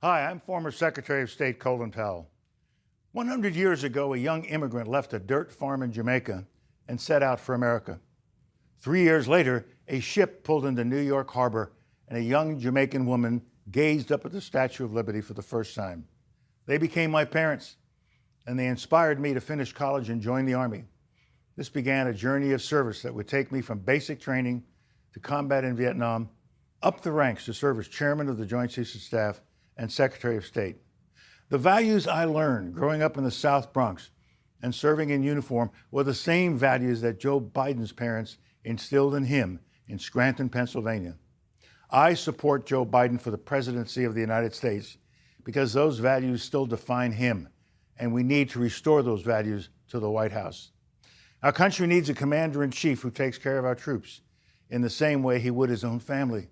Hi, I'm former Secretary of State Colin Powell. 100 years ago, a young immigrant left a dirt farm in Jamaica and set out for America. 3 years later, a ship pulled into New York Harbor and a young Jamaican woman gazed up at the Statue of Liberty for the first time. They became my parents, and they inspired me to finish college and join the Army. This began a journey of service that would take me from basic training to combat in Vietnam, up the ranks to serve as Chairman of the Joint Chiefs of Staff and Secretary of State. The values I learned growing up in the South Bronx and serving in uniform were the same values that Joe Biden's parents instilled in him in Scranton, Pennsylvania. I support Joe Biden for the presidency of the United States because those values still define him, and we need to restore those values to the White House. Our country needs a commander-in-chief who takes care of our troops in the same way he would his own family.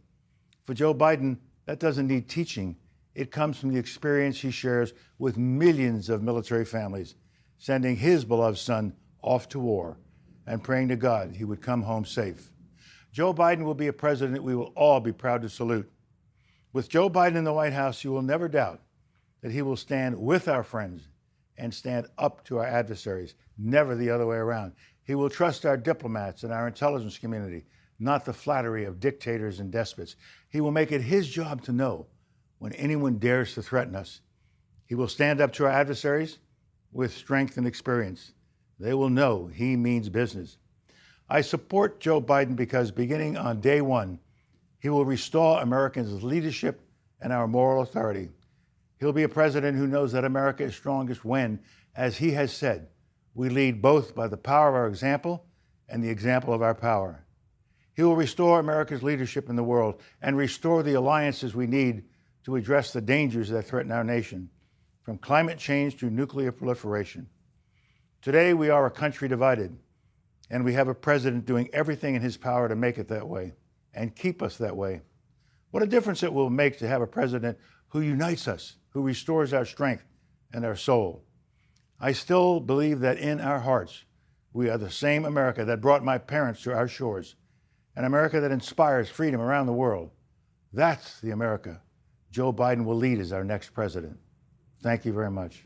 For Joe Biden, that doesn't need teaching. It comes from the experience he shares with millions of military families, sending his beloved son off to war and praying to God he would come home safe. Joe Biden will be a president we will all be proud to salute. With Joe Biden in the White House, you will never doubt that he will stand with our friends and stand up to our adversaries, never the other way around. He will trust our diplomats and our intelligence community, not the flattery of dictators and despots. He will make it his job to know when anyone dares to threaten us. He will stand up to our adversaries with strength and experience. They will know he means business. I support Joe Biden because beginning on day one, he will restore Americans' leadership and our moral authority. He'll be a president who knows that America is strongest when, as he has said, we lead both by the power of our example and the example of our power. He will restore America's leadership in the world and restore the alliances we need to address the dangers that threaten our nation, from climate change to nuclear proliferation. Today, we are a country divided, and we have a president doing everything in his power to make it that way and keep us that way. What a difference it will make to have a president who unites us, who restores our strength and our soul. I still believe that in our hearts, we are the same America that brought my parents to our shores, an America that inspires freedom around the world. That's the America Joe Biden will lead as our next president. Thank you very much.